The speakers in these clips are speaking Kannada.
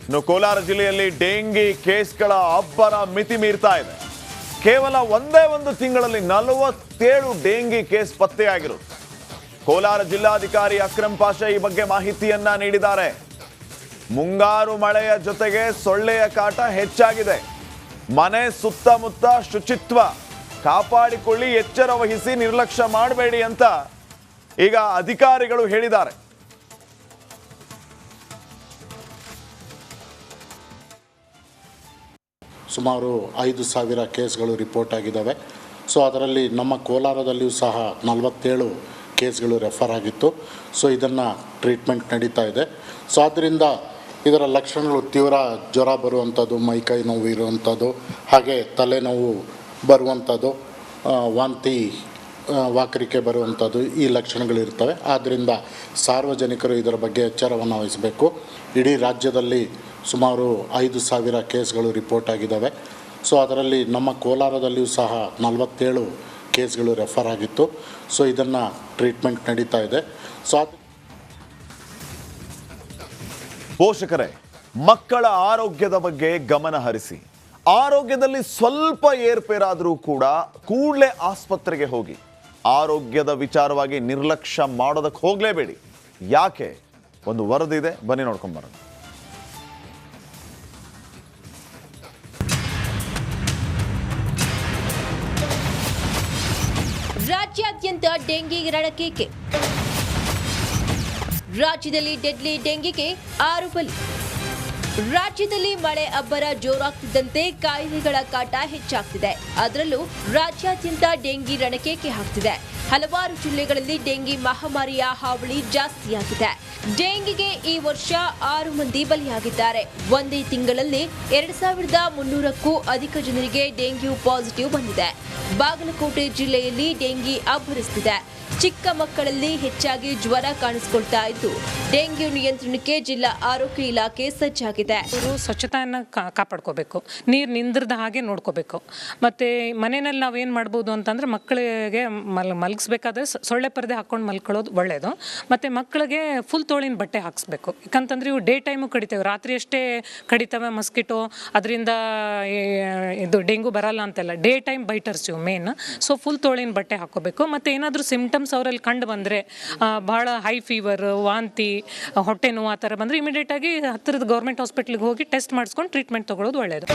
ಇನ್ನು ಕೋಲಾರ ಜಿಲ್ಲೆಯಲ್ಲಿ ಡೆಂಗಿ ಕೇಸ್ಗಳ ಅಬ್ಬರ ಮಿತಿ ಮೀರ್ತಾ ಇದೆ. ಕೇವಲ ಒಂದೇ ಒಂದು ತಿಂಗಳಲ್ಲಿ 47 ಡೆಂಗಿ ಕೇಸ್ ಪತ್ತೆಯಾಗಿರುತ್ತೆ. ಕೋಲಾರ ಜಿಲ್ಲಾಧಿಕಾರಿ ಅಕ್ರಮ್ ಪಾಷಾ ಈ ಬಗ್ಗೆ ಮಾಹಿತಿಯನ್ನ ನೀಡಿದ್ದಾರೆ. ಮುಂಗಾರು ಮಳೆಯ ಜೊತೆಗೆ ಸೊಳ್ಳೆಯ ಕಾಟ ಹೆಚ್ಚಾಗಿದೆ. ಮನೆ ಸುತ್ತಮುತ್ತ ಶುಚಿತ್ವ ಕಾಪಾಡಿಕೊಳ್ಳಿ, ಎಚ್ಚರ ವಹಿಸಿ, ನಿರ್ಲಕ್ಷ್ಯ ಮಾಡಬೇಡಿ ಅಂತ ಈಗ ಅಧಿಕಾರಿಗಳು ಹೇಳಿದ್ದಾರೆ. ಸುಮಾರು 5,000 ಕೇಸ್ಗಳು ರಿಪೋರ್ಟ್ ಆಗಿದ್ದಾವೆ. ಸೊ ಅದರಲ್ಲಿ ನಮ್ಮ ಕೋಲಾರದಲ್ಲಿಯೂ ಸಹ 47 ಕೇಸ್ಗಳು ರೆಫರ್ ಆಗಿತ್ತು. ಸೊ ಇದನ್ನು ಟ್ರೀಟ್ಮೆಂಟ್ ನಡೀತಾ ಇದೆ. ಸೊ ಆದ್ದರಿಂದ ಇದರ ಲಕ್ಷಣಗಳು ತೀವ್ರ ಜ್ವರ ಬರುವಂಥದ್ದು, ಮೈಕೈ ನೋವು ಇರುವಂಥದ್ದು, ಹಾಗೆ ತಲೆನೋವು ಬರುವಂಥದ್ದು, ವಾಂತಿ ವಾಕರಿಕೆ ಬರುವಂಥದ್ದು ಈ ಲಕ್ಷಣಗಳಿರ್ತವೆ. ಆದ್ದರಿಂದ ಸಾರ್ವಜನಿಕರು ಇದರ ಬಗ್ಗೆ ಎಚ್ಚರವನ್ನು ವಹಿಸಬೇಕು. ಇಡೀ ರಾಜ್ಯದಲ್ಲಿ ಸುಮಾರು 5,000 ಕೇಸ್ಗಳು ರಿಪೋರ್ಟ್ ಆಗಿದ್ದಾವೆ. ಸೊ ಅದರಲ್ಲಿ ನಮ್ಮ ಕೋಲಾರದಲ್ಲಿಯೂ ಸಹ 47 ಕೇಸ್ಗಳು ರೆಫರ್ ಆಗಿತ್ತು. ಸೊ ಇದನ್ನು ಟ್ರೀಟ್ಮೆಂಟ್ ನಡೀತಾ ಇದೆ. ಸೊ ಪೋಷಕರೇ, ಮಕ್ಕಳ ಆರೋಗ್ಯದ ಬಗ್ಗೆ ಗಮನ ಹರಿಸಿ. ಆರೋಗ್ಯದಲ್ಲಿ ಸ್ವಲ್ಪ ಏರ್ಪೇರಾದರೂ ಕೂಡ ಕೂಡಲೇ ಆಸ್ಪತ್ರೆಗೆ ಹೋಗಿ. ಆರೋಗ್ಯದ ವಿಚಾರವಾಗಿ ನಿರ್ಲಕ್ಷ್ಯ ಮಾಡೋದಕ್ಕೆ ಹೋಗಲೇಬೇಡಿ. ಯಾಕೆ? ಒಂದು ವರದಿ ಇದೆ, ಬನ್ನಿ ನೋಡ್ಕೊಂಡು ಬರೋಣ. ರಾಜ್ಯಾದ್ಯಂತ ಡೆಂಗಿ ರಣಕೇಕೆ. ರಾಜ್ಯದಲ್ಲಿ ಡೆಡ್ಲಿ ಡೆಂಗಿಗೆ 6 ಬಲಿ. ರಾಜ್ಯದಲ್ಲಿ ಮಳೆ ಅಬ್ಬರ ಜೋರಾಗ್ತಿದ್ದಂತೆ ಕಾಯಿಲೆಗಳ ಕಾಟ ಹೆಚ್ಚಾಗ್ತಿದೆ. ಅದರಲ್ಲೂ ರಾಜ್ಯಾದ್ಯಂತ ಡೆಂಗಿ ರಣಕೇಕೆ ಹಾಕ್ತಿದೆ. ಹಲವಾರು ಜಿಲ್ಲೆಗಳಲ್ಲಿ ಡೆಂಗಿ ಮಹಾಮಾರಿಯ ಹಾವಳಿ ಜಾಸ್ತಿಯಾಗಿದೆ. ಡೆಂಗಿಗೆ ಈ ವರ್ಷ 6 ಮಂದಿ ಬಲಿಯಾಗಿದ್ದಾರೆ. ಒಂದೇ ತಿಂಗಳಲ್ಲಿ 2,300ಕ್ಕೂ ಅಧಿಕ ಜನರಿಗೆ ಡೆಂಗ್ಯೂ ಪಾಸಿಟಿವ್ ಬಂದಿದೆ. ಬಾಗಲಕೋಟೆ ಜಿಲ್ಲೆಯಲ್ಲಿ ಡೆಂಗಿ ಅಬ್ಬರಿಸುತ್ತಿದೆ. ಚಿಕ್ಕ ಮಕ್ಕಳಲ್ಲಿ ಹೆಚ್ಚಾಗಿ ಜ್ವರ ಕಾಣಿಸಿಕೊಳ್ತಾ ಇದ್ದು, ಡೆಂಗ್ಯೂ ನಿಯಂತ್ರಣಕ್ಕೆ ಜಿಲ್ಲಾ ಆರೋಗ್ಯ ಇಲಾಖೆ ಸಜ್ಜಾಗಿದೆ. ಸ್ವಚ್ಛತೆಯನ್ನು ಕಾಪಾಡ್ಕೋಬೇಕು, ನೀರು ನಿಂದ್ರದ ಹಾಗೆ ನೋಡ್ಕೋಬೇಕು. ಮತ್ತು ಮನೆಯಲ್ಲಿ ನಾವೇನು ಮಾಡ್ಬೋದು ಅಂತಂದರೆ, ಮಕ್ಕಳಿಗೆ ಮಲಗಿಸ್ಬೇಕಾದ್ರೆ ಸೊಳ್ಳೆ ಪರದೆ ಹಾಕ್ಕೊಂಡು ಮಲ್ಕೊಳ್ಳೋದು ಒಳ್ಳೆಯದು. ಮತ್ತು ಮಕ್ಕಳಿಗೆ ಫುಲ್ ತೋಳಿನ ಬಟ್ಟೆ ಹಾಕಿಸ್ಬೇಕು. ಯಾಕಂತಂದರೆ ಇವು ಡೇ ಟೈಮು ಕಡಿತೇವೆ, ರಾತ್ರಿ ಅಷ್ಟೇ ಕಡಿತವೆ ಮಸ್ಕಿಟೋ. ಅದರಿಂದ ಇದು ಡೆಂಗು ಬರಲ್ಲ ಅಂತೆಲ್ಲ, ಡೇ ಟೈಮ್ ಬೈಟರ್ಸ್ ಇವು ಮೇನ್. ಸೊ ಫುಲ್ ತೋಳಿನ ಬಟ್ಟೆ ಹಾಕ್ಕೋಬೇಕು. ಮತ್ತು ಏನಾದರೂ ಸಿಮ್ಟಮ್ಸ್ ಅವರಲ್ಲಿ ಕಂಡು ಬಂದರೆ, ಭಾಳ ಹೈ ಫೀವರ್, ವಾಂತಿ, ಹೊಟ್ಟೆ ನೋವು ಆ ಥರ ಬಂದರೆ ಇಮಿಡಿಯೇಟಾಗಿ ಹತ್ತಿರದ ಗೌರ್ಮೆಂಟ್ ಹಾಸ್ಪಿಟ್ಲಿಗೆ ಹೋಗಿ ಟೆಸ್ಟ್ ಮಾಡಿಸ್ಕೊಂಡು ಟ್ರೀಟ್ಮೆಂಟ್ ತಗೊಳ್ಳೋದು ಒಳ್ಳೆಯದು.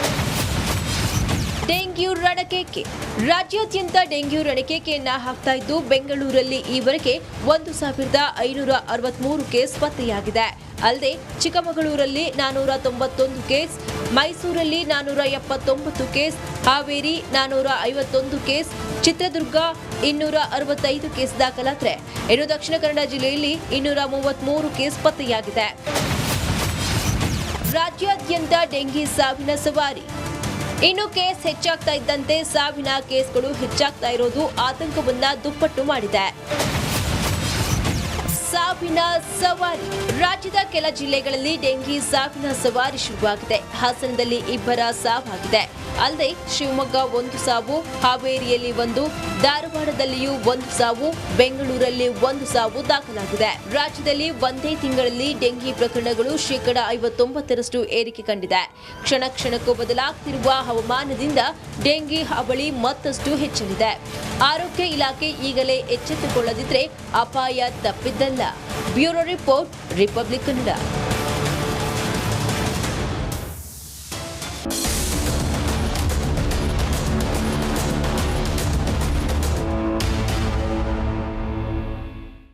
ಡೆಂಗ್ಯೂ ರಣಕೇಕೆ. ರಾಜ್ಯಾದ್ಯಂತ ಡೆಂಗ್ಯೂ ರಣಕೇಕೆಯನ್ನ ಹಾಕ್ತಾ ಇದ್ದು, ಬೆಂಗಳೂರಲ್ಲಿ ಈವರೆಗೆ 1,563 ಕೇಸ್ ಪತ್ತೆಯಾಗಿದೆ. ಅಲ್ಲದೆ ಚಿಕ್ಕಮಗಳೂರಲ್ಲಿ 491 ಕೇಸ್, ಮೈಸೂರಲ್ಲಿ 479 case, Haveri 451 case, Chitradurga 265 case ದಾಖಲಾದರೆ, ಇನ್ನು ದಕ್ಷಿಣ ಕನ್ನಡ ಜಿಲ್ಲೆಯಲ್ಲಿ 233 ಕೇಸ್ ಪತ್ತೆಯಾಗಿದೆ. ರಾಜ್ಯಾದ್ಯಂತ ಡೆಂಗಿ ಸಾವಿನ ಸವಾರಿ. ಇನ್ನು ಕೇಸ್ ಹೆಚ್ಚಾಗ್ತಾ ಇದ್ದಂತೆ ಸಾವಿನ ಕೇಸ್ಗಳು ಹೆಚ್ಚಾಗ್ತಾ ಇರೋದು ಆತಂಕವನ್ನ ದುಪ್ಪಟ್ಟು ಮಾಡಿದೆ. ಸಾವಿನ ಸವಾರಿ. ರಾಜ್ಯದ ಕೆಲ ಜಿಲ್ಲೆಗಳಲ್ಲಿ ಡೆಂಗಿ ಸಾವಿನ ಸವಾರಿ ಶುರುವಾಗಿದೆ. ಹಾಸನದಲ್ಲಿ 2 ಸಾವಾಗಿದೆ. ಅಲ್ಲದೆ ಶಿವಮೊಗ್ಗ 1 ಸಾವು, ಹಾವೇರಿಯಲ್ಲಿ 1, ಧಾರವಾಡದಲ್ಲಿಯೂ 1 ಸಾವು, ಬೆಂಗಳೂರಲ್ಲಿ 1 ಸಾವು ದಾಖಲಾಗಿದೆ. ರಾಜ್ಯದಲ್ಲಿ ಒಂದೇ ತಿಂಗಳಲ್ಲಿ ಡೆಂಗಿ ಪ್ರಕರಣಗಳು 59% ಏರಿಕೆ ಕಂಡಿದೆ. ಕ್ಷಣ ಕ್ಷಣಕ್ಕೂ ಬದಲಾಗ್ತಿರುವ ಹವಾಮಾನದಿಂದ ಡೆಂಗಿ ಹಾವಳಿ ಮತ್ತಷ್ಟು ಹೆಚ್ಚಲಿದೆ. ಆರೋಗ್ಯ ಇಲಾಖೆ ಈಗಲೇ ಎಚ್ಚೆತ್ತುಕೊಳ್ಳದಿದ್ರೆ ಅಪಾಯ ತಪ್ಪಿದ್ದಲ್ಲ. Bureau report, republic Kannada.